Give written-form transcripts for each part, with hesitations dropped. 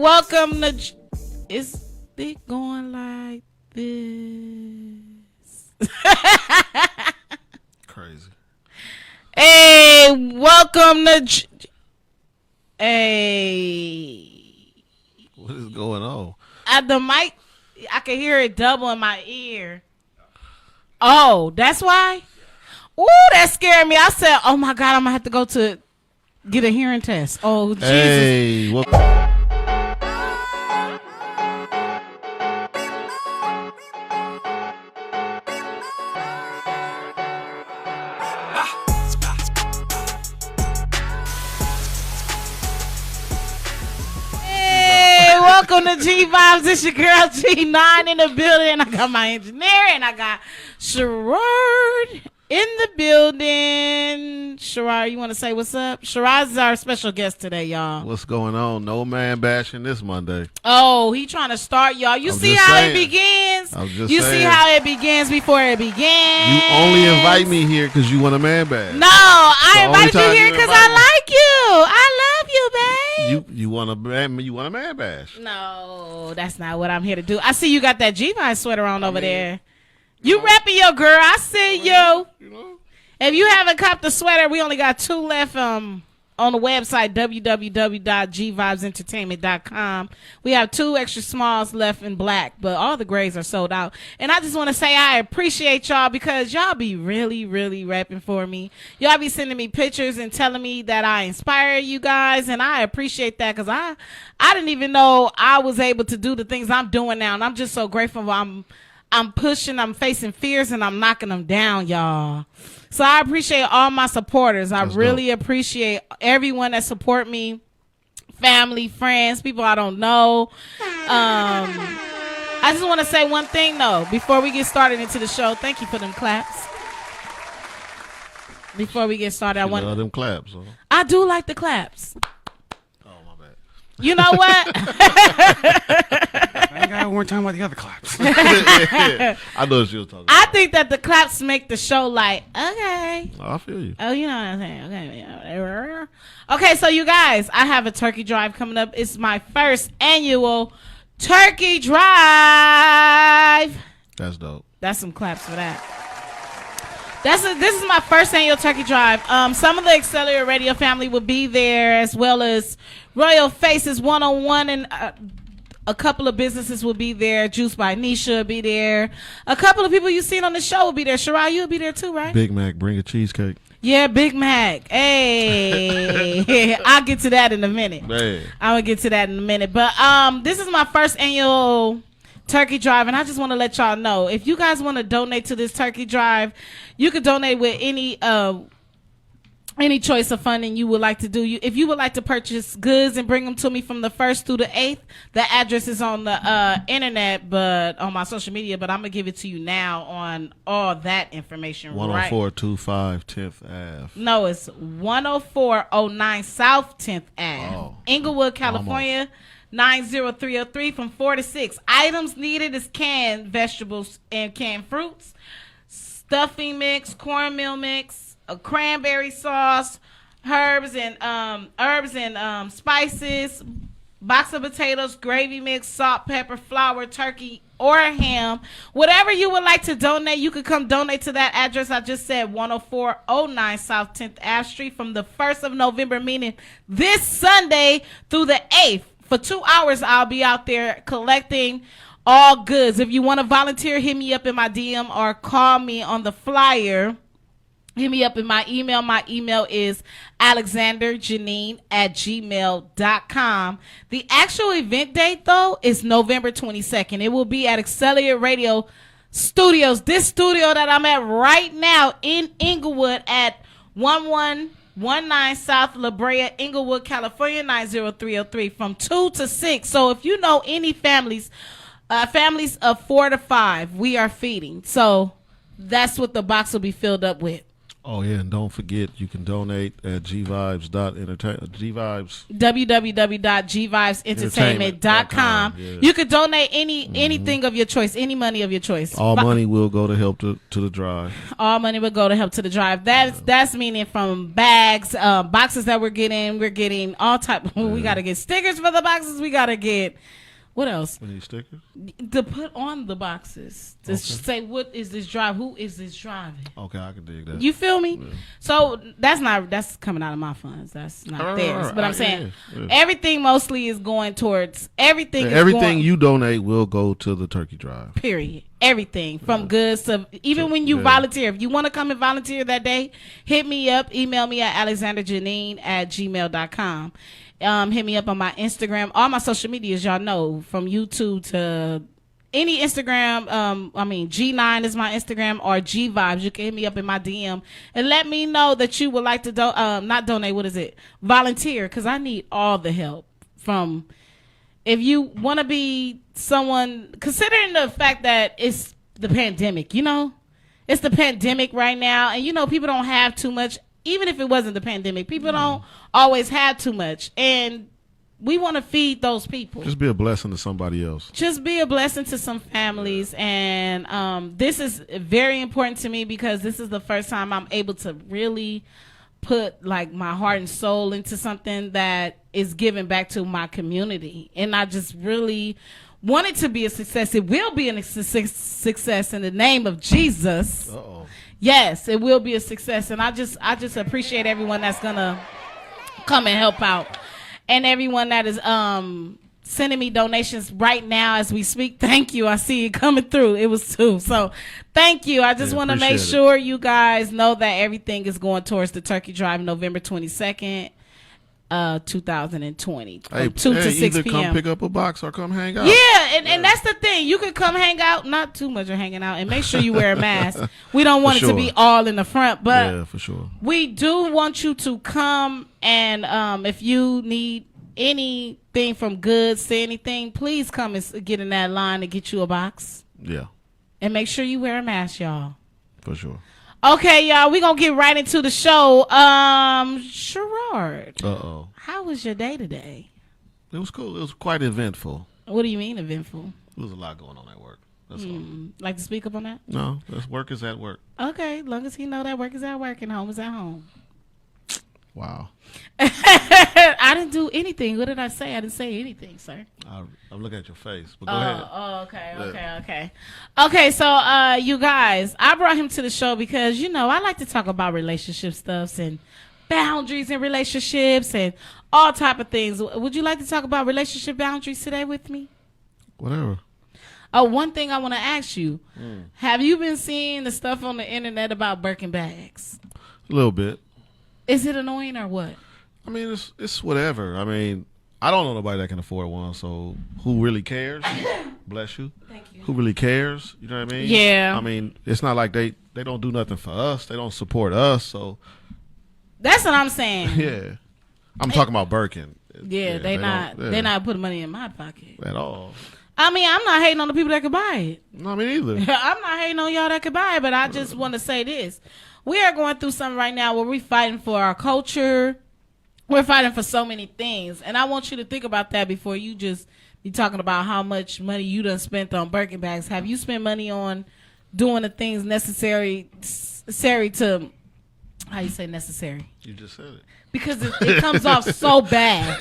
welcome to. Is it going like this? Crazy. Hey, welcome to. Hey. What is going on? At the mic, I can hear it double in my ear. Oh, that's why? Ooh, that scared me. I said, oh my God, I'm going to have to go to get a hearing test. Oh, Jesus. Hey, welcome to G Vibes. It's your girl G9 in the building. I got my engineer and I got Sherard in the building. Sherard, you want to say what's up? Sherard is our special guest today, y'all. what's going on? No man bashing this Monday. Oh, he trying to start, y'all. You see how it begins? You see how it begins before it begins? You only invite me here because you want a man bash. No, I invited you here because I like you. I love you, babe. You want a man bash? No, that's not what I'm here to do. I see you got that G-Vine sweater on over there. You repping your girl. I see you. If you haven't copped the sweater, we only got 2 left on the website, www.gvibesentertainment.com. We have 2 extra smalls left in black, but all the grays are sold out. And I just want to say I appreciate y'all because y'all be really, really repping for me. Y'all be sending me pictures and telling me that I inspire you guys, and I appreciate that because I didn't even know I was able to do the things I'm doing now, and I'm just so grateful. I'm pushing, I'm facing fears, and I'm knocking them down, y'all. So I appreciate all my supporters. I really appreciate everyone that support me, family, friends, people I don't know. I just want to say one thing, though, before we get started into the show. Thank you for them claps. Before we get started, I want them claps. Huh? I do like the claps. Oh, my bad. You know what? I weren't talking about the other claps. I know what you were talking about. I think that the claps make the show like, okay. I feel you. Oh, you know what I'm saying? Okay. Okay, so you guys, I have a turkey drive coming up. It's my first annual turkey drive. That's dope. That's some claps for that. This is my first annual turkey drive. Some of the Accelerator Radio family will be there, as well as Royal Faces 101 and a couple of businesses will be there. Juice by Nisha will be there. A couple of people you've seen on the show will be there. Sherard, you'll be there too, right? Big Mac, bring a cheesecake. Yeah, Big Mac. Hey, I'll get to that in a minute. Man. I'm gonna get to that in a minute. But this is my first annual turkey drive, and I just want to let y'all know, if you guys want to donate to this turkey drive, you could donate with any choice of funding you would like to do. If you would like to purchase goods and bring them to me from the 1st through the 8th, the address is on the internet, but on my social media, but I'm going to give it to you now on all that information. 10425 10th Ave. No, it's 10409 South 10th Ave. Oh, Inglewood, California, 90303 from 4 to 6. Items needed is canned vegetables and canned fruits, stuffing mix, cornmeal mix, a cranberry sauce, herbs and spices, box of potatoes, gravy mix, salt, pepper, flour, turkey, or ham. Whatever you would like to donate, you could come donate to that address I just said, 10409 South 10th Ave Street, from the 1st of November, meaning this Sunday, through the 8th. For 2 hours, I'll be out there collecting all goods. If you want to volunteer, hit me up in my DM or call me on the flyer. Hit me up in my email. My email is alexanderjanine@gmail.com. The actual event date, though, is November 22nd. It will be at Accelerator Radio Studios. This studio that I'm at right now in Inglewood at 1119 South La Brea, Inglewood, California, 90303 from 2 to 6. So if you know any families of 4 to 5, we are feeding. So that's what the box will be filled up with. Oh yeah, and don't forget you can donate at gvibes.entertain. www.gvibesentertainment.com. Yeah. You could donate anything of your choice, any money of your choice. All money will go to help to the drive. All money will go to help to the drive. That's meaning from bags, boxes that we're getting all type. We got to get stickers for the boxes. We got to get. What else? We need stickers? To put on the boxes. To say, what is this drive? Who is this driving? Okay, I can dig that. You feel me? Yeah. So that's coming out of my funds. That's not theirs. Right. But I'm saying yeah. everything mostly is going towards everything. Everything you donate will go to the turkey drive. Period. Everything from goods to even when you volunteer. If you want to come and volunteer that day, hit me up. Email me at alexanderjanine@gmail.com. Hit me up on my Instagram, all my social medias, y'all know, from YouTube to any Instagram. G9 is my Instagram, or G Vibes. You can hit me up in my DM and let me know that you would like to not donate. What is it? Volunteer, because I need all the help. From if you want to be someone, considering the fact that it's the pandemic, it's the pandemic right now, and people don't have too much. Even if it wasn't the pandemic, people don't always have too much. And we want to feed those people. Just be a blessing to somebody else. Just be a blessing to some families. And this is very important to me because this is the first time I'm able to really put like my heart and soul into something that is giving back to my community. And I just really want it to be a success. It will be a success in the name of Jesus. Uh-oh. Yes, it will be a success, and I just appreciate everyone that's gonna come and help out, and everyone that is sending me donations right now as we speak. Thank you. I see it coming through. It was 2, so thank you. I just want to make sure you guys know that everything is going towards the Turkey Drive, November 22nd. 2020 from 2 to 6 either p.m. come pick up a box or come hang out. Yeah, and that's the thing. You could come hang out, not too much of hanging out, and make sure you wear a mask. We don't want it to be all in the front, but yeah, for sure. We do want you to come, and if you need anything from goods to anything, please come and get in that line and get you a box. Yeah. And make sure you wear a mask, y'all. For sure. Okay, y'all, we're going to get right into the show. Sherard. Uh-oh. How was your day today? It was cool. It was quite eventful. What do you mean eventful? There was a lot going on at work. That's all. Like to speak up on that? No, work is at work. Okay, as long as he know that work is at work and home is at home. Wow. I didn't do anything. What did I say? I didn't say anything, sir. I'm looking at your face, but go ahead. Oh, okay. Okay, so you guys, I brought him to the show because, I like to talk about relationship stuffs and boundaries in relationships and all type of things. Would you like to talk about relationship boundaries today with me? Whatever. Oh, one thing I want to ask you. Have you been seeing the stuff on the internet about Birkin bags? A little bit. Is it annoying or what? I mean, it's whatever. I mean, I don't know nobody that can afford one, so who really cares? Bless you. Thank you. Who really cares? You know what I mean? Yeah. I mean, it's not like they don't do nothing for us. They don't support us, so. That's what I'm saying. Yeah. I'm talking about Birkin. Yeah, they're not putting money in my pocket. At all. I mean, I'm not hating on the people that could buy it. No, me neither. I'm not hating on y'all that could buy it, but I just want to say this. We are going through something right now where we're fighting for our culture. We're fighting for so many things. And I want you to think about that before you just be talking about how much money you done spent on Birkin bags. Have you spent money on doing the things necessary to, how you say necessary? You just said it. Because it comes off so bad.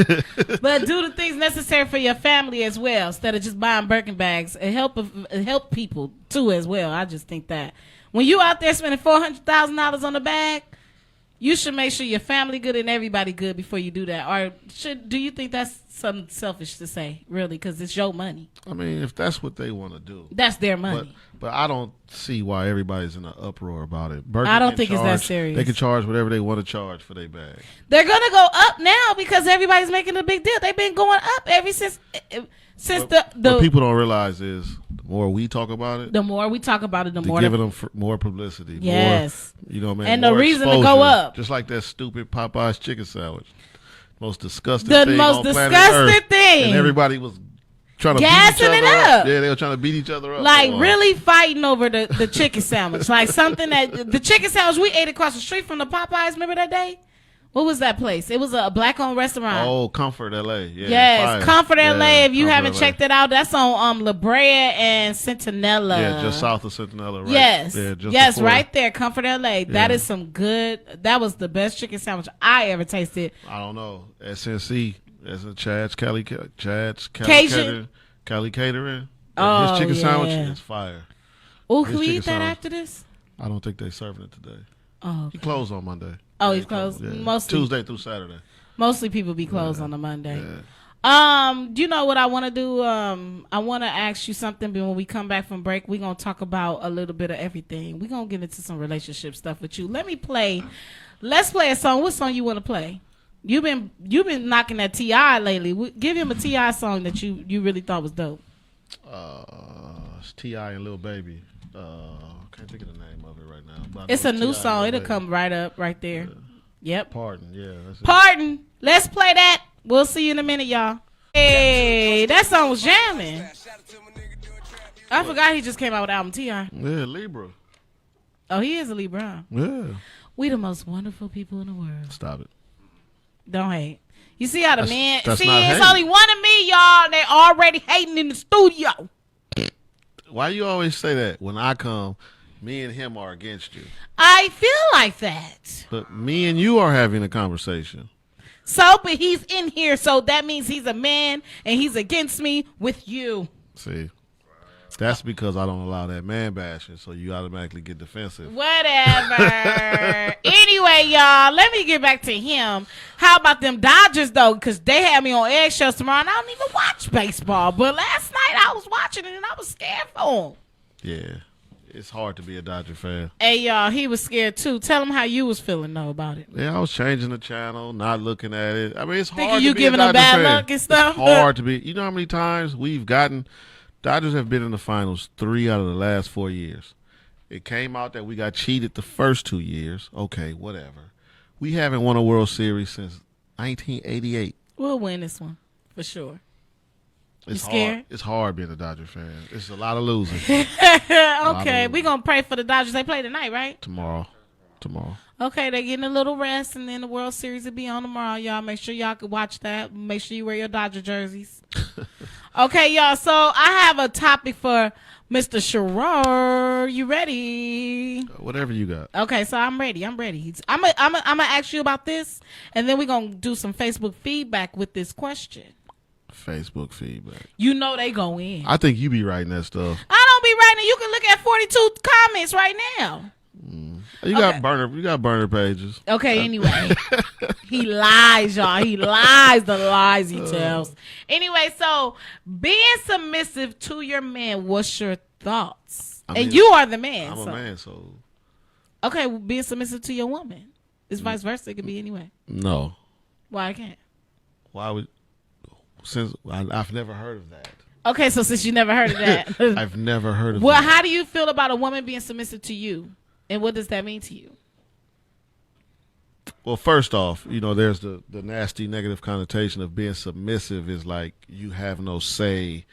But do the things necessary for your family as well, instead of just buying Birkin bags. It help people too as well. I just think that when you out there spending $400,000 on a bag, you should make sure your family good and everybody good before you do that. Or do you think that's something selfish to say, really? Because it's your money. I mean, if that's what they want to do. That's their money. But I don't see why everybody's in an uproar about it. Birkin I don't think it's that serious. They can charge whatever they want to charge for their bag. They're going to go up now because everybody's making a big deal. They've been going up ever since what people don't realize is the more we talk about it, the more we talk about it, the more giving them more publicity. Yes. More, you know what I mean? And more the reason exposure. to go up. Just like that stupid Popeye's chicken sandwich. Most disgusting the thing most on planet disgusting Earth. thing. And everybody was trying to gassing beat each it other up. Yeah, they were trying to beat each other up. Like really fighting over the chicken sandwich. Like something that the chicken sandwich we ate across the street from the Popeyes. Remember that day? What was that place? It was a black-owned restaurant. Oh, Comfort LA. Yeah, yes, fire. Comfort LA. If you Comfort haven't LA. checked it out, that's on La Brea and Centinela. Yeah, just south of Centinela, right? Yes, Yeah, just yes, before. right there, Comfort LA. That is some good. That was the best chicken sandwich I ever tasted. I don't know. SNC, as a Chad's Cali Cajun? Catering. Cali Catering. Oh, His chicken yeah. sandwich is fire. Oh, His can we chicken eat that sandwich. after this? I don't think they're serving it today. Oh, He okay. closed on Monday. Oh, he's closed. Yeah. Mostly Tuesday through Saturday. Mostly people be closed on a Monday. Yeah. Do you know what I want to do? I want to ask you something. But when we come back from break, we're gonna talk about a little bit of everything. We're gonna get into some relationship stuff with you. Let's play a song. What song you want to play? You've been knocking that T.I. lately. Give him a T.I. song that you really thought was dope. It's T.I. and Lil Baby. Can't think of the name of it right now. But I It's know a new T.I. song. and Lil It'll Baby. come right up right there. Yep. Pardon, yeah. That's it. Pardon. Let's play that. We'll see you in a minute, y'all. Hey, that song was jamming. I forgot he just came out with the album T.I. Yeah, Libra. Oh, he is a Libra. Yeah. We the most wonderful people in the world. Stop it. Don't hate. You see how the men... that's See, not it's hating. only one of me, y'all. They already hating in the studio. Why you always say that? When I come, me and him are against you. I feel like that. But me and you are having a conversation. So, but he's in here, so that means he's a man, and he's against me with you. See, that's because I don't allow that man bashing, so you automatically get defensive. Whatever. Anyway, y'all, let me get back to him. How about them Dodgers, though? Because they had me on eggshells tomorrow, and I don't even watch baseball. But last night, I was watching it, and I was scared for him. Yeah, it's hard to be a Dodger fan. Hey, y'all, he was scared, too. Tell him how you was feeling, though, about it. Yeah, I was changing the channel, not looking at it. I mean, it's Thinking hard you to be giving a them Dodger bad fan. luck and stuff? It's hard to be. You know how many times we've gotten... Dodgers have been in the finals 3 out of the last 4 years. It came out that we got cheated the first 2 years. Okay, whatever. We haven't won a World Series since 1988. We'll win this one, for sure. It's scared? hard. It's hard being a Dodger fan. It's a lot of losing. Okay, we going to pray for the Dodgers. They play tonight, right? Tomorrow. Okay, they getting a little rest, and then the World Series will be on tomorrow, y'all. Make sure y'all can watch that. Make sure you wear your Dodger jerseys. Okay, y'all, so I have a topic for Mr. Sherard. You ready? Whatever you got. Okay, so I'm ready. I'm gonna ask you about this, and then we're gonna do some Facebook feedback with this question. Facebook feedback. You know they go in. I think you be writing that stuff. I don't be writing. You can look at 42 comments right now. You got burner pages. Okay, anyway. He lies, y'all. He lies, the lies he tells. Anyway, so being submissive to your man, what's your thoughts? And you are the man. I'm so. a man, so... Okay, well, being submissive to your woman. It's vice versa. It could be anyway. No. Why I can't? Why would... Since I've never heard of that. Okay, so since you never heard of that. I've never heard of Well, that. how do you feel about a woman being submissive to you? And what does that mean to you? Well, first off, there's the nasty negative connotation of being submissive is like you have no say,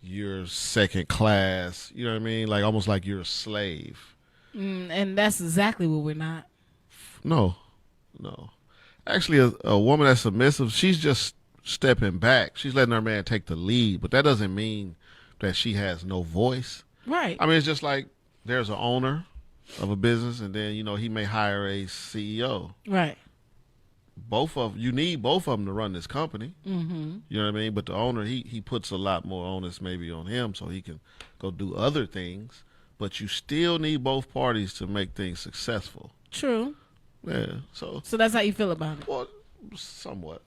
you're second class, you know what I mean? Like almost like you're a slave. And that's exactly what we're not. No. Actually, a woman that's submissive, she's just stepping back. She's letting her man take the lead, but that doesn't mean that she has no voice. Right. I mean, it's just like there's an owner of a business, and then he may hire a CEO. Right. You need both of them to run this company. Mm-hmm. You know what I mean? But the owner, he puts a lot more onus maybe on him, so he can go do other things. But you still need both parties to make things successful. True. Yeah. So that's how you feel about it. Well, somewhat.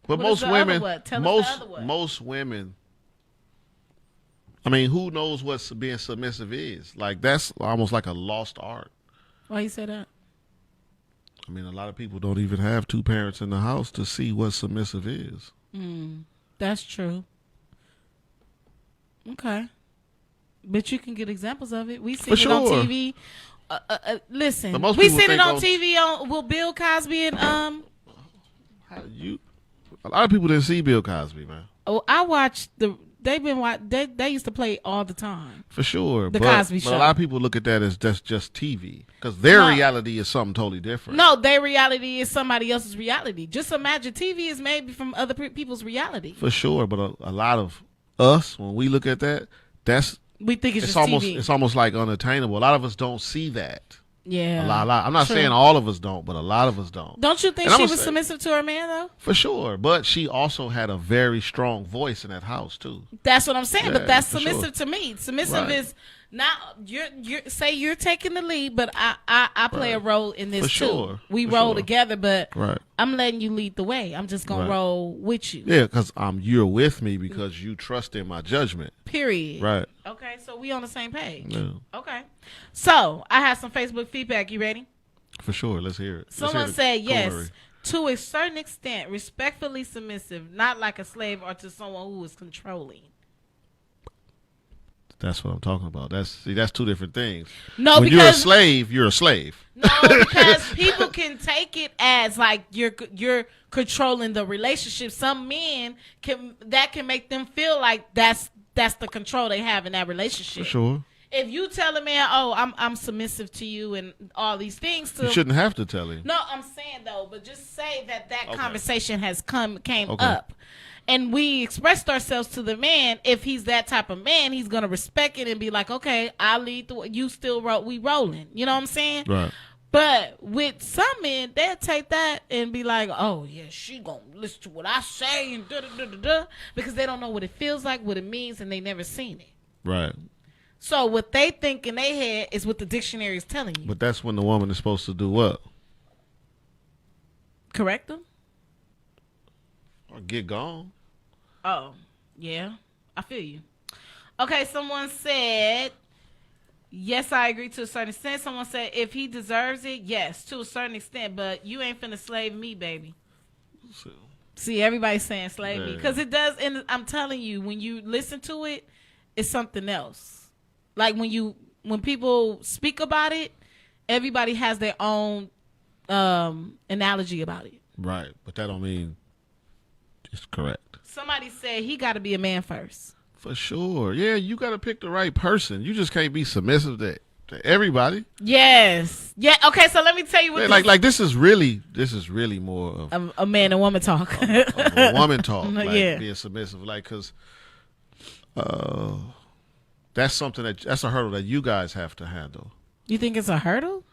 But What most is the women, other what? Tell us the other what. most women. I mean, who knows what being submissive is? Like, that's almost like a lost art. Why you say that? I mean, a lot of people don't even have two parents in the house to see what submissive is. That's true. Okay. But you can get examples of it. We seen it on sure. TV. Listen, But most we people seen it think on on- TV on Will Bill Cosby and A lot of people didn't see Bill Cosby, man. Oh, I watched they used to play all the time. For sure. The Cosby Show. But a lot of people look at that as that's just TV because their reality is something totally different. No, their reality is somebody else's reality. Just imagine TV is made from other people's reality. For sure, but a lot of us, when we look at that, we think it's just almost TV. It's almost like unattainable. A lot of us don't see that. Yeah, a lot. I'm not True. saying all of us don't, but a lot of us don't. Don't you think she was submissive to her man though? For sure, but she also had a very strong voice in that house too. That's what I'm saying. Yeah, but that's for submissive sure. to me. Submissive Right. is not you're say you're taking the lead, but I play a role in this For too. sure. We For roll sure. together, but Right. I'm letting you lead the way. I'm just gonna Right. roll with you. Yeah, because you're with me because you trust in my judgment. Period. Right. Okay, so we on the same page. Yeah. Okay. So I have some Facebook feedback. You ready? For sure. Let's hear it. Someone said yes, to a certain extent, respectfully submissive, not like a slave or to someone who is controlling. That's what I'm talking about. That's two different things. No, when because you're a slave, you're a slave. No, because people can take it as like you're controlling the relationship. Some men can make them feel like that's the control they have in that relationship. For sure. If you tell a man, "Oh, I'm submissive to you," and all these things, You shouldn't have to tell him. No, I'm saying though, but just say that Okay. conversation has came Okay. up, and we expressed ourselves to the man. If he's that type of man, he's gonna respect it and be like, "Okay, I lead the way. You still we rolling." You know what I'm saying? Right. But with some men, they'll take that and be like, "Oh yeah, she gonna listen to what I say," and da da da da da, because they don't know what it feels like, what it means, and they never seen it. Right. So what they think in their head is what the dictionary is telling you. But that's when the woman is supposed to do what? Correct them? Or get gone. Oh, yeah. I feel you. Okay, someone said, yes, I agree to a certain extent. Someone said, if he deserves it, yes, to a certain extent, but you ain't finna slave me, baby. So, See, everybody's saying slave me. Yeah. Because it does, and I'm telling you, when you listen to it, it's something else. Like when people speak about it, everybody has their own analogy about it. right. But that don't mean it's correct. Somebody said he got to be a man first. For sure. Yeah, you got to pick the right person. You just can't be submissive to everybody. Yes. Yeah. Okay. So let me tell you what. Yeah, like this is really more of a man and woman talk. of a woman talk. Like Yeah. being submissive. Like because that's something that's a hurdle that you guys have to handle. You think it's a hurdle?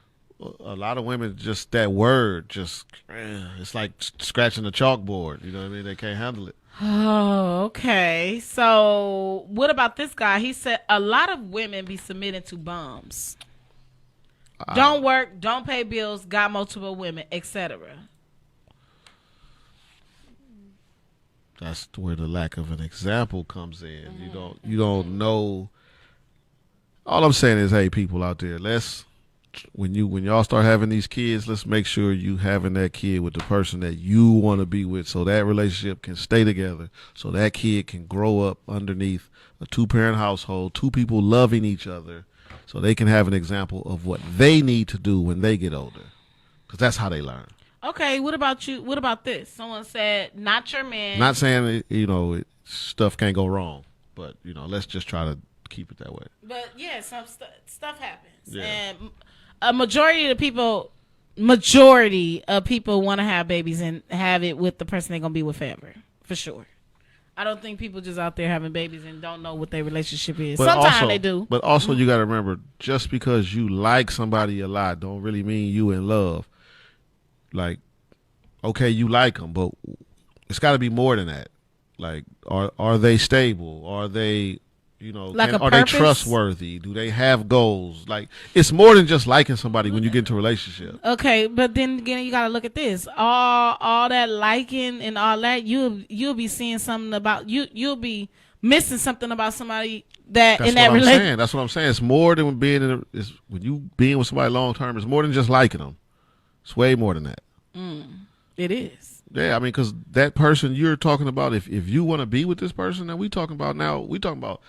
A lot of women just that word just it's like scratching a chalkboard. You know what I mean? They can't handle it. Oh, okay. So what about this guy? He said a lot of women be submitting to bums. Don't work, don't pay bills, got multiple women, etc. That's where the lack of an example comes in. You don't know. All I'm saying is, hey, people out there, when y'all start having these kids, let's make sure you having that kid with the person that you want to be with, so that relationship can stay together, so that kid can grow up underneath a 2-parent household, 2 people loving each other, so they can have an example of what they need to do when they get older, because that's how they learn. Okay, what about you? What about this? Someone said, not your man. Not saying stuff can't go wrong, but let's just try to keep it that way. But yeah, some stuff happens, Yeah. and a majority of people want to have babies and have it with the person they're gonna be with forever, for sure. I don't think people just out there having babies and don't know what their relationship is. But Sometimes also, they do. But also, you got to remember, just because you like somebody a lot, don't really mean you in love. Like, okay, you like them, but it's got to be more than that. Like, are they stable? Are they, Like a are they purpose? trustworthy? Do they have goals? Like, it's more than just liking somebody when you get into a relationship. Okay, but then again, you gotta look at this. All that liking and all that, you'll be seeing something about you. You'll be missing something about somebody that That's in that what I'm relationship. saying. That's what I'm saying. It's more than when you being with somebody long term. It's more than just liking them. It's way more than that. It is. Yeah, I mean, because that person you're talking about, if you want to be with this person that we talking about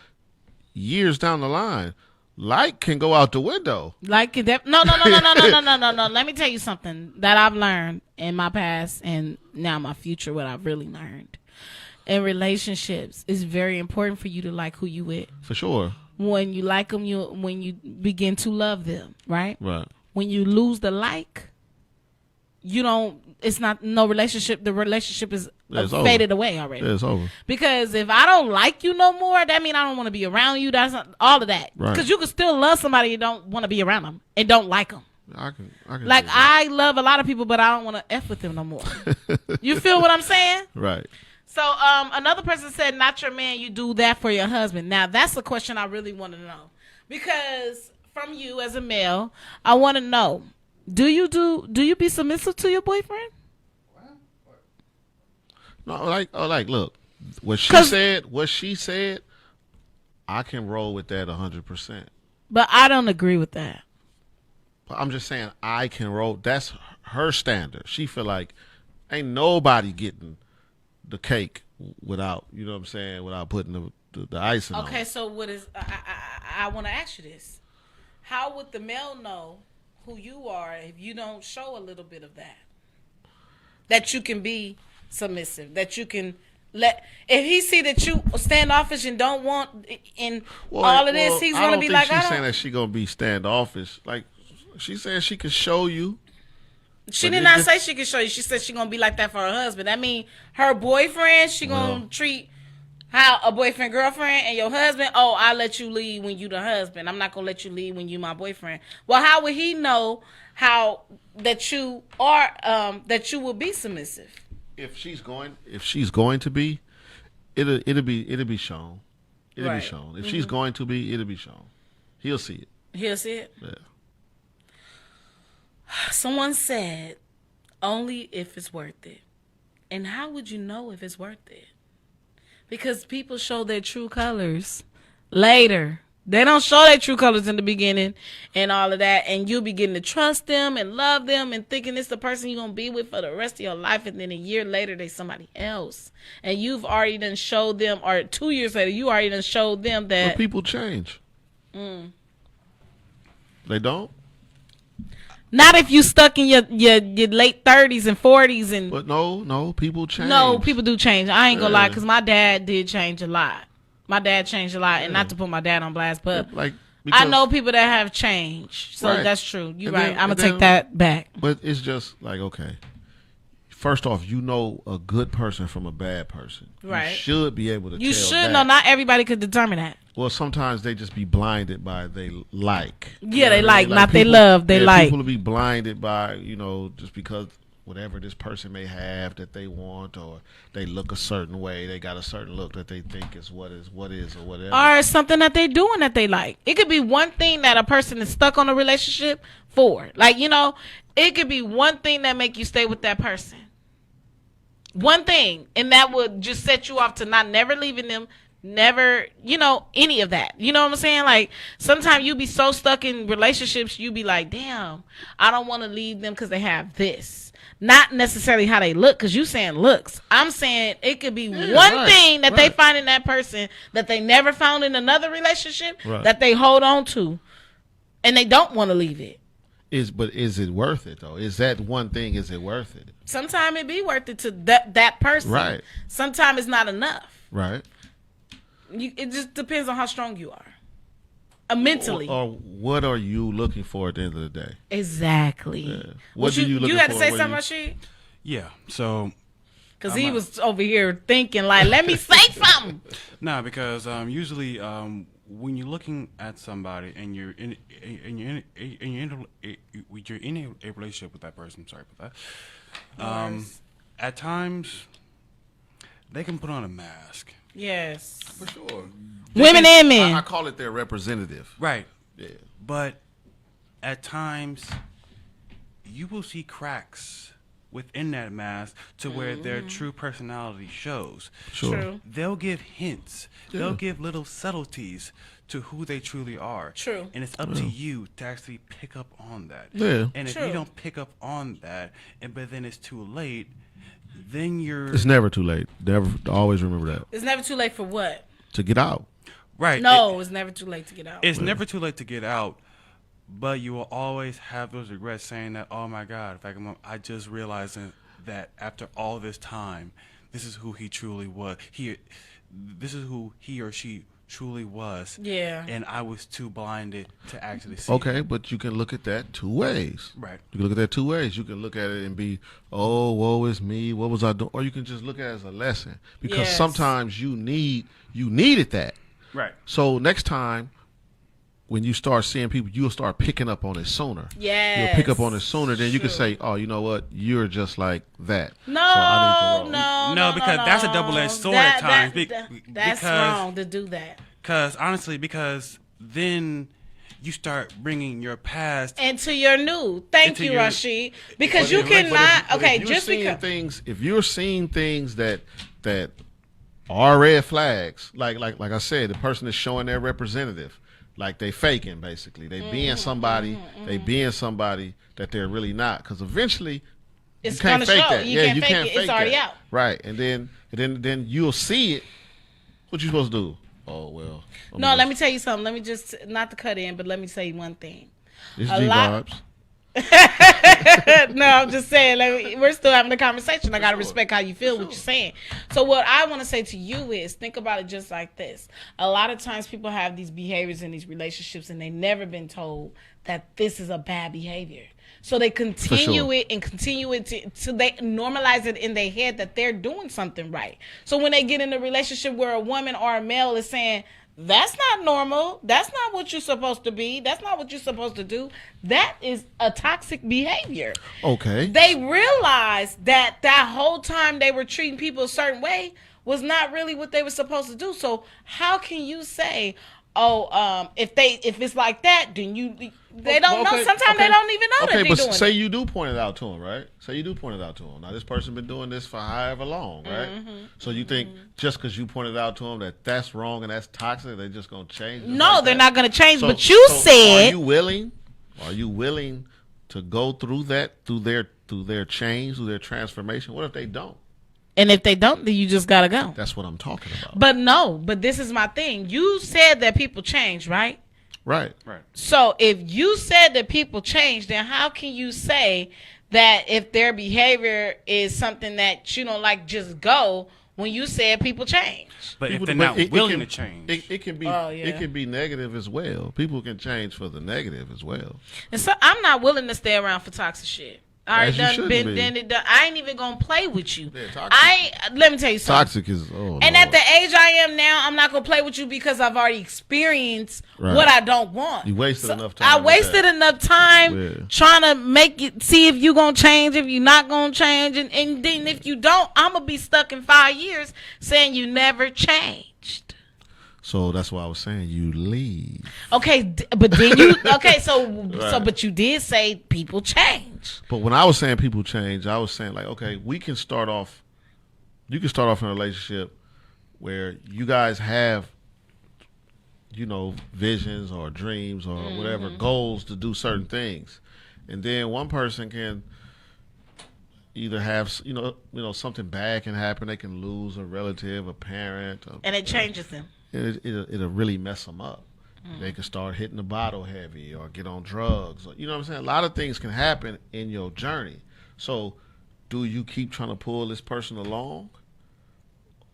years down the line, like can go out the window. Like that? No. Let me tell you something that I've learned in my past and now my future. What I've really learned in relationships, it's very important for you to like who you with. For sure. When you like them, when you begin to love them, right? Right. When you lose the like, you don't. It's not no relationship. The relationship is faded away already. Yeah, it's over. Because if I don't like you no more, that means I don't want to be around you. That's not, all of that. Right. Because you can still love somebody and don't want to be around them and don't like them. I can Like, I love a lot of people, but I don't want to F with them no more. You feel what I'm saying? Right. So another person said, not your man, you do that for your husband. Now, that's a question I really want to know. Because from you as a male, I want to know, do you be submissive to your boyfriend? No, like, look, what she said, I can roll with that 100%. But I don't agree with that. But I'm just saying I can roll. That's her standard. She feel like ain't nobody getting the cake without, you know what I'm saying, without putting the icing on. Okay, so what is I want to ask you this. How would the male know who you are if you don't show a little bit of that? That you can be submissive, that you can if he see that you standoffish and don't want all of this, he's going to be like, she's saying that she going to be standoffish. Like, she said she could show you. She did not say she could show you. She said she going to be like that for her husband. That mean her boyfriend, she going to treat how a boyfriend, girlfriend, and your husband, I'll let you lead when you the husband. I'm not going to let you lead when you my boyfriend. Well, how would he know that you are, that you will be submissive? If she's going to be, it'll be shown. It'll Right. be shown. If she's going to be, it'll be shown. He'll see it. He'll see it? Yeah. Someone said, only if it's worth it. And how would you know if it's worth it? Because people show their true colors later. They don't show their true colors in the beginning and all of that. And you'll be getting to trust them and love them and thinking it's the person you're going to be with for the rest of your life. And then a year later, they're somebody else. And you've already done showed them, or 2 years later, you already done showed them that. But people change. They don't? Not if you stuck in your late 30s and 40s. But no, people change. No, people do change. I ain't gonna lie, because my dad did change a lot. My dad changed a lot, and not to put my dad on blast, but I know people that have changed. So that's true. You're right. I'm going to take that back. But it's just like, okay, first off, you know a good person from a bad person. Right. You should be able to tell You should that. know. Not everybody could determine that. Well, sometimes they just be blinded by they like. Yeah, they like, not they love, they like. People will be blinded by, just because whatever this person may have that they want, or they look a certain way, they got a certain look that they think is what is or whatever. Or something that they doing that they like. It could be one thing that a person is stuck on a relationship for. Like, it could be one thing that make you stay with that person. One thing, and that would just set you off to not never leaving them, never, any of that. You know what I'm saying? Like, sometimes you be so stuck in relationships, you be like, damn, I don't want to leave them because they have this. Not necessarily how they look, because you saying looks. I'm saying it could be one thing that they find in that person that they never found in another relationship that they hold on to, and they don't want to leave it. But is it worth it, though? Is that one thing, is it worth it? Sometimes it be worth it to that person. Right. Sometimes it's not enough. Right. It just depends on how strong you are. Mentally. Or what are you looking for at the end of the day? Exactly. Yeah. What do you look for? You had to say something, Rashid? Yeah, so... Because he was over here thinking, like, let me say something. Nah, because usually when you're looking at somebody and you're in a relationship with that person, sorry about that, at times they can put on a mask. Yes. For sure. Women and men. I call it their representative. Right. Yeah. But at times you will see cracks within that mask to where their true personality shows. Sure. True. They'll give hints. Yeah. They'll give little subtleties to who they truly are. True. And it's up to you to actually pick up on that. Yeah. And if True. you don't pick up on that, but then it's too late, then you're... It's never too late. Never. Always remember that. It's never too late for what? To get out. Right. No, it's never too late to get out. It's never too late to get out, but you will always have those regrets saying that, oh my God, in fact, I just realized that after all this time, this is who he truly was. This is who he or she truly was. Yeah. And I was too blinded to actually see. Okay, but you can look at that two ways. Right. You can look at that two ways. You can look at it and be, oh, woe is me. What was I doing? Or you can just look at it as a lesson, because sometimes you needed that. Right. So next time, when you start seeing people, you'll start picking up on it sooner. Yes. You'll pick up on it sooner. Then you can say, oh, you know what? You're just like that. No, so I need to roll. No, because that's a double-edged sword at times. That's wrong to do that. Because then you start bringing your past into your new. Thank you, Rashid. Because you cannot. Okay, just because. If you're seeing things that are red flags, like I said, the person is showing their representative. Like they faking, basically. They being somebody. They being somebody that they're really not. Because eventually, it's you can't gonna fake show. that. You can't fake it. It's already out. Right, and then you'll see it. What you supposed to do? Oh well. Let me tell you something. Let me just not to cut in, but let me say one thing. It's G-vibes. No, I'm just saying, like, we're still having a conversation. I gotta respect how you feel, what you're saying. So what I want to say to you is, think about it just like this. A lot of times people have these behaviors in these relationships and they never been told that this is a bad behavior. So they continue it and continue it to they normalize it in their head that they're doing something right. So when they get in a relationship where a woman or a male is saying, that's not normal. That's not what you're supposed to be. That's not what you're supposed to do. That is a toxic behavior. Okay. They realized that whole time they were treating people a certain way was not really what they were supposed to do. So how can you say, if it's like that, then they don't know. Sometimes they don't even know that they're doing it. Okay, but say you do point it out to them, right? Say you do point it out to them. Now, this person been doing this for however long, right? Mm-hmm. So you think just because you pointed out to them that's wrong and that's toxic, they're just going to change? No, they're not going to change. But you said, are you willing to go through that, through their change, through their transformation? What if they don't? And if they don't, then you just got to go. That's what I'm talking about. But this is my thing. You said that people change, right? Right. So if you said that people change, then how can you say that if their behavior is something that you don't like, just go, when you said people change? But if they're not willing to change, it can be it can be negative as well. People can change for the negative as well. And so I'm not willing to stay around for toxic shit. I ain't even gonna play with you. Let me tell you something. Toxic is at the age I am now, I'm not gonna play with you because I've already experienced what I don't want. You wasted enough time. I wasted enough time trying to see if you gonna change, if you're not gonna change, and then if you don't, I'm gonna be stuck in 5 years saying you never changed. So that's why I was saying you leave. Okay, but then you but you did say people change. But when I was saying people change, I was saying like, okay, you can start off in a relationship where you guys have, visions or dreams or whatever goals to do certain things, and then one person can either have something bad can happen. They can lose a relative, a parent, and it changes them. It'll really mess them up. They can start hitting the bottle heavy or get on drugs. You know what I'm saying? A lot of things can happen in your journey. So do you keep trying to pull this person along?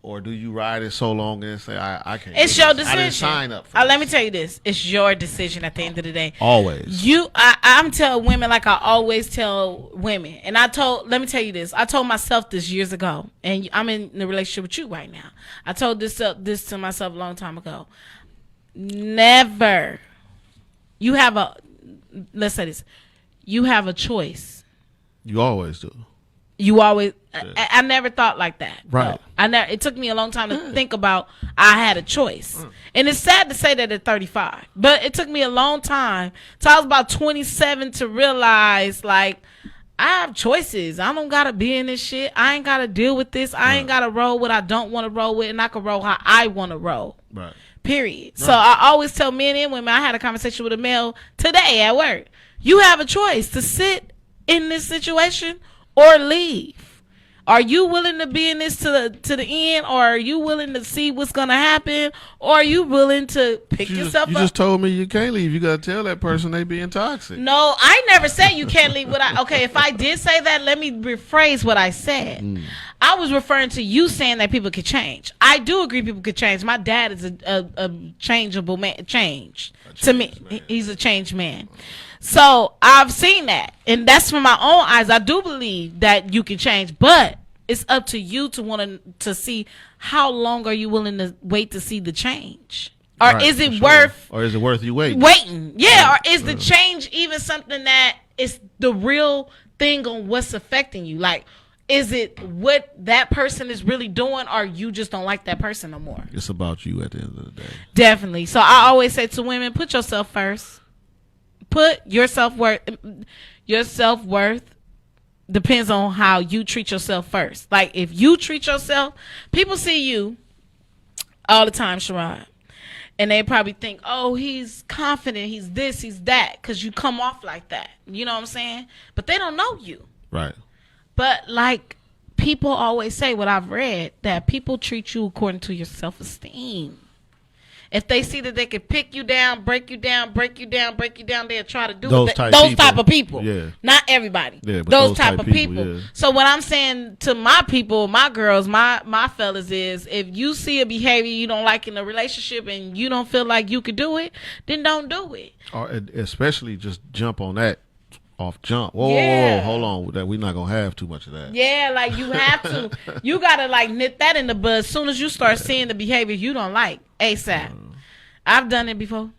Or do you ride it so long and say, I can't? It's your decision. I didn't sign up for this. Let me tell you this. It's your decision at the end of the day. Always. I'm telling women like I always tell women. And let me tell you this. I told myself this years ago. And I'm in a relationship with you right now. I told this to myself a long time ago. Never. Let's say this. You have a choice. You always do. You always. Yeah. I never thought like that. Right. No. It took me a long time to think about. I had a choice, and it's sad to say that at 35, but it took me a long time. So I was about 27 to realize like I have choices. I don't gotta be in this shit. I ain't gotta deal with this. I ain't gotta roll what I don't want to roll with, and I can roll how I want to roll. Right. Period. Right. So I always tell men and women. I had a conversation with a male today at work. You have a choice to sit in this situation or leave. Are you willing to be in this to the end, or are you willing to see what's gonna happen, or are you willing to pick yourself up? You just told me you can't leave. You gotta tell that person they being toxic. No, I never said you can't leave. If I did say that, let me rephrase what I said. I was referring to you saying that people could change. I do agree people could change. My dad is a changeable man. To me, man. he's a changed man. So I've seen that, and that's from my own eyes. I do believe that you can change, but it's up to you to want to see how long are you willing to wait to see the change, or Right, is it for sure. worth Or is it worth you waiting? waiting? Yeah, or is the change even something that is the real thing on what's affecting you? Like, is it what that person is really doing, or you just don't like that person no more? It's about you at the end of the day. Definitely. So I always say to women, put yourself first. Put your self-worth. Your self-worth depends on how you treat yourself first. Like, if you treat yourself, people see you all the time, Sherard, and they probably think, oh, he's confident, he's this, he's that, because you come off like that. You know what I'm saying? But they don't know you. Right. But like people always say, what I've read, that people treat you according to your self-esteem. If they see that they can pick you down, break you down, break you down, break you down, they'll try to do Those it. type Those people. type of people. Yeah. Not everybody. Yeah, but those those type type of people, people. yeah. So what I'm saying to my people, my girls, my fellas is, if you see a behavior you don't like in a relationship and you don't feel like you could do it, then don't do it. Or especially just jump on that off jump. Whoa, Yeah. hold on. That we're not gonna have too much of that. Yeah, like you have to. You gotta like nip that in the bud as soon as you start seeing the behavior you don't like. ASAP. I've done it before.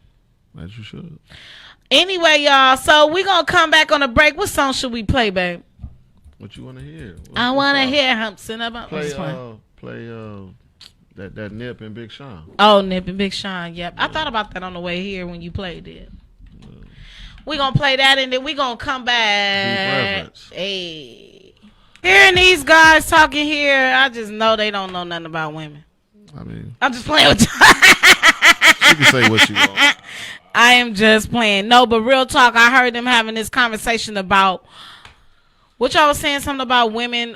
As you should. Anyway, y'all, so we're gonna come back on a break. What song should we play, babe? What you want to hear? I want to hear Humpsin' Up. Play that Nip and Big Sean. Oh, Nip and Big Sean. Yep. I thought about that on the way here when you played it. We're going to play that and then we're going to come back. reference. Hey. Hearing these guys talking here, I just know they don't know nothing about women. I mean, I'm just playing with you. you can say what you want. I am just playing. No, but real talk, I heard them having this conversation about what y'all was saying, something about women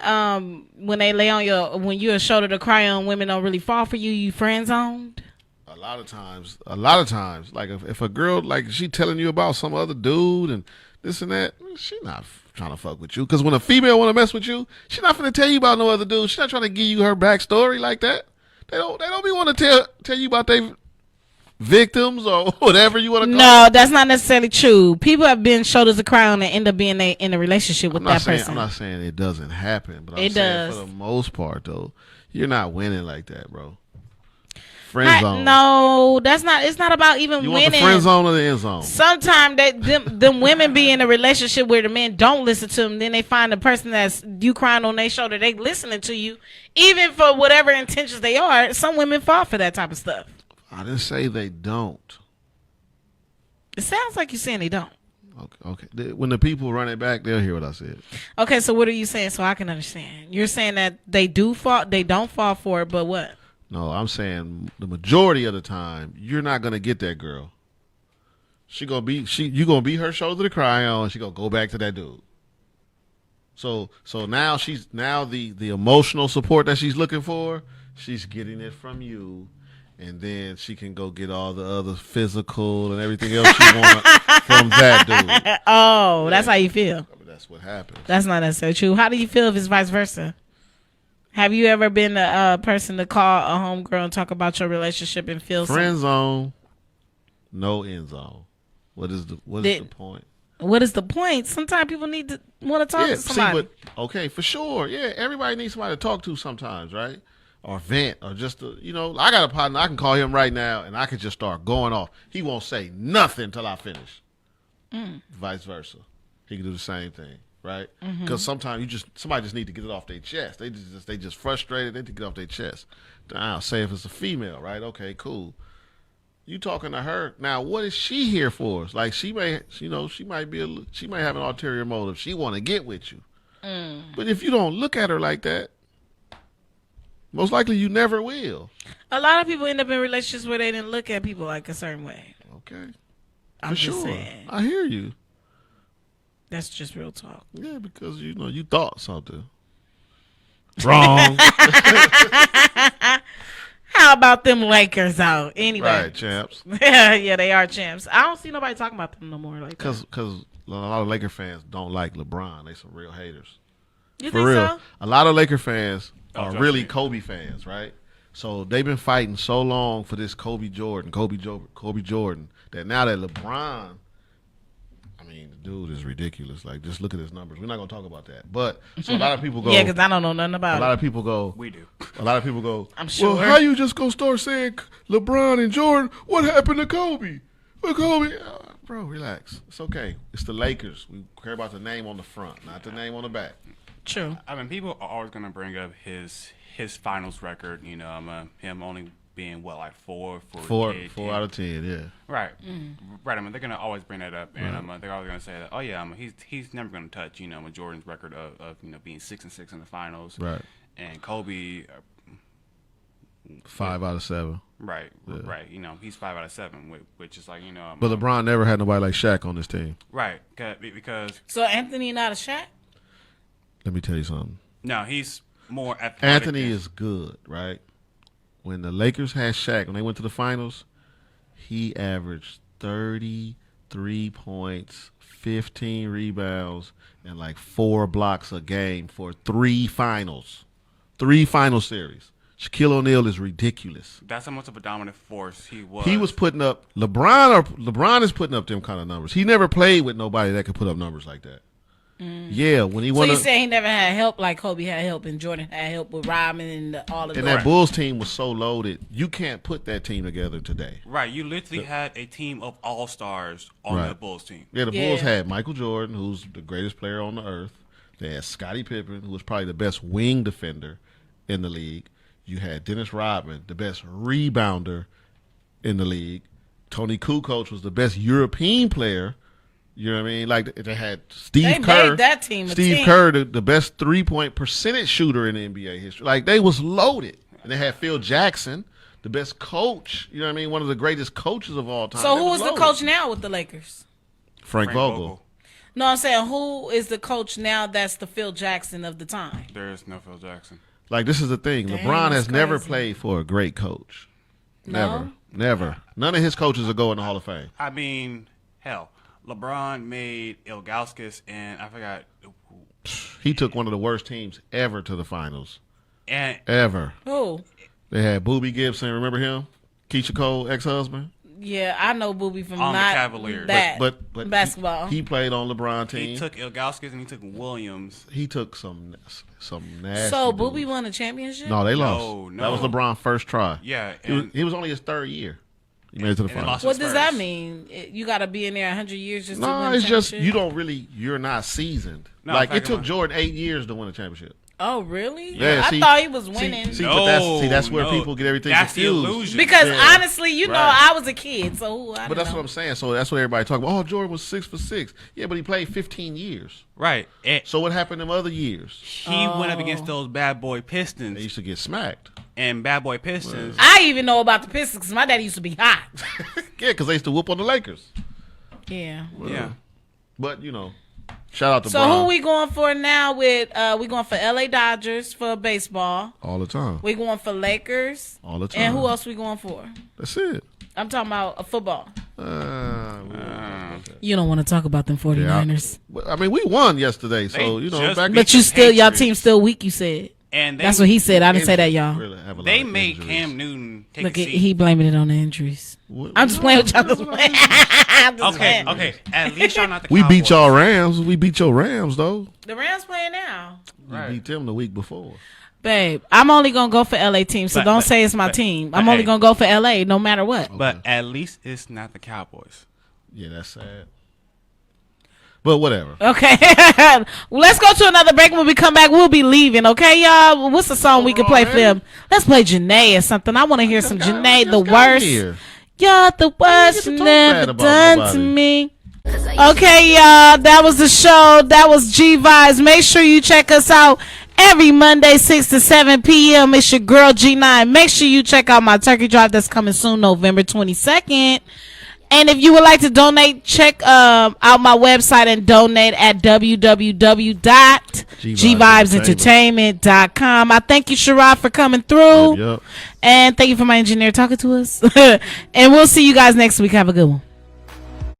when they lay on when you're a shoulder to cry on, women don't really fall for you, you friend zoned. A lot of times, like if a girl, like she telling you about some other dude and this and that, she not trying to fuck with you. Because when a female want to mess with you, she not finna tell you about no other dude. She not trying to give you her backstory like that. They don't be want to tell you about their victims or whatever you want to call No, it. that's not necessarily true. People have been shoulders to cry on and end up being in a relationship with that person. I'm not saying it doesn't happen, but I'm It saying does. for the most part, though, you're not winning like that, bro. Friend zone. No, that's not. It's not about even You winning. want the friend zone or the end zone? Sometimes them women be in a relationship where the men don't listen to them. Then they find the person that's you crying on their shoulder. They listening to you, even for whatever intentions they are. Some women fall for that type of stuff. I didn't say they don't. It sounds like you're saying they don't. Okay. When the people run it back, they'll hear what I said. Okay, so what are you saying so I can understand? You're saying that they don't fall for it, but what? No, I'm saying the majority of the time, you're not gonna get that girl. You gonna be her shoulder to cry on. She gonna go back to that dude. So now the emotional support that she's looking for, she's getting it from you, and then she can go get all the other physical and everything else she wants from that dude. Oh, that's how you feel. I mean, that's what happens. That's not necessarily true. How do you feel if it's vice versa? Have you ever been a person to call a homegirl and talk about your relationship and feel Friend zone, no end zone. What is the point? What is the point? Sometimes people need to want to talk to somebody. Okay, for sure. Yeah, everybody needs somebody to talk to sometimes, right? Or vent, or just I got a partner. I can call him right now, and I can just start going off. He won't say nothing until I finish. Vice versa, he can do the same thing, right? Because sometimes somebody just need to get it off their chest. They just frustrated. They need to get it off their chest. Now, say if it's a female, right? Okay, cool. You talking to her now? What is she here for? Like she may have an ulterior motive. She want to get with you, but if you don't look at her like that, most likely you never will. A lot of people end up in relationships where they didn't look at people like a certain way. Okay, I'm for just sure. saying. I hear you. That's just real talk. Yeah, because you thought something wrong. How about them Lakers out? Anyway. Right, champs. Yeah, they are champs. I don't see nobody talking about them no more. Like Because a lot of Laker fans don't like LeBron. They some real haters. You For think real. so? A lot of Laker fans Oh, are trust really me. Kobe fans, right? So they've been fighting so long for this Kobe Jordan, that now that LeBron, I mean, the dude is ridiculous. Like, just look at his numbers. We're not gonna talk about that. But so a lot of people go. Yeah, because I don't know nothing a about lot it. of people go. We do. A lot of people go. I'm sure. Well, how you just gonna start saying LeBron and Jordan? What happened to Kobe? Well, Kobe, bro, relax. It's okay. It's the Lakers. We care about the name on the front, not the name on the back. True. I mean, people are always gonna bring up his finals record. You know, him only being like four Four out of 10. Yeah. Right, right. I mean, they're gonna always bring that up, and they're always gonna say that. Oh yeah, he's never gonna touch Jordan's record of being 6-6 in the finals. Right. And Kobe, 5 out of 7. right. He's 5 out of 7, which is like But LeBron never had nobody like Shaq on this team. right, because So Anthony not a Shaq? Let me tell you something. no, he's more athletic. Anthony is good, right? When the Lakers had Shaq, when they went to the finals, he averaged 33 points, 15 rebounds, and like 4 blocks a game for 3 finals. 3 final series. Shaquille O'Neal is ridiculous. That's how much of a dominant force he was. He was putting up LeBron is putting up them kind of numbers. He never played with nobody that could put up numbers like that. Yeah, when he So won. you say he never had help like Kobe had help and Jordan had help with Rodman and all of And that. that Bulls team was so loaded, you can't put that team together today. right. You literally had a team of all stars on Right. the Bulls team. Yeah, the Bulls Yeah. had Michael Jordan, who's the greatest player on the earth. They had Scottie Pippen, who was probably the best wing defender in the league. You had Dennis Rodman, the best rebounder in the league. Tony Kukoc was the best European player. You know what I mean? Like, they had Steve They Kerr. made that team a Steve team. Kerr, the best 3-point percentage shooter in the NBA history. Like, they was loaded. And they had Phil Jackson, the best coach. You know what I mean? One of the greatest coaches of all time. So They who was is the loaded. coach now with the Lakers? Frank Vogel. No, I'm saying who is the coach now that's the Phil Jackson of the time? There is no Phil Jackson. Like, this is the thing. Dang, LeBron has that's never crazy. played for a great coach. No? Never. None of his coaches will go in the Hall of Fame. I mean, hell, LeBron made Ilgauskas and I forgot, He took one of the worst teams ever to the finals. and Ever. Who? They had Boobie Gibson. Remember him? Keisha Cole, ex-husband. Yeah, I know Booby from On the not Cavaliers. that But basketball. He played on LeBron team. he took Ilgauskas and he took Williams. He took some nasty. So dudes. Booby won a championship? No, they No, lost. no. That was LeBron's first try. Yeah, He was only his 3rd year. He made it to the and they finals. lost What his does first. that mean? You got to be in there 100 years just to win No, a it's just championship? you're not seasoned. No, like, in it fact, took I'm- Jordan 8 years to win a championship. Oh, really? Yeah, I see- thought he was winning. See, but that's where no. people get everything That's the confused. illusion. Because Yeah. honestly, you know, Right. I was a kid, so I But don't that's know. what I'm saying. So that's what everybody talk about. Oh, Jordan was 6 for 6. Yeah, but he played 15 years. Right. And So what happened in them other years? he went up against those bad boy They Pistons, used to get smacked. and bad boy Pistons. I even know about the Pistons because my dad used to be hot. Yeah, because they used to whoop on the Lakers. Yeah. Yeah. But, shout out to So Bron. who we going for now with we going for LA Dodgers for baseball. All the time. We going for Lakers. All the time. And who else we going for? That's it. I'm talking about a football. We don't talk about that. You don't want to talk about them 49ers. I mean, we won yesterday, so, They just back beat But you the still, y'all Patriots. team still weak, you said. And That's what he said. I didn't say that, y'all. Really have a lot They of made injuries. Cam Newton take Look, a seat. he blaming it on the injuries. What- I'm just playing with y'all. Just playing. I'm just Okay, playing. okay. At least y'all not the We beat Cowboys. y'all Rams. We beat your Rams, though. The Rams playing now. We Right. beat them the week before. Babe, I'm only going to go for LA team, so But- don't but- say it's my but- team. but I'm only hey. going to go for LA no matter what. But at least it's not the Cowboys. Yeah, that's sad. But whatever. Okay. Well, let's go to another break. When we come back, we'll be leaving. Okay, y'all? What's the song we can play for them? Let's play Janae or something. I want to hear some Janae, the worst. You're the worst to you talk bad never about done nobody. to me. Okay, y'all. That was the show. That was G Vibes. Make sure you check us out every Monday, 6 to 7 p.m. It's your girl G9. Make sure you check out my turkey drive that's coming soon, November 22nd. And if you would like to donate, check out my website and donate at www.gvibesentertainment.com. I thank you, Sherard, for coming through. Yep. And thank you for my engineer talking to us. And we'll see you guys next week. Have a good one.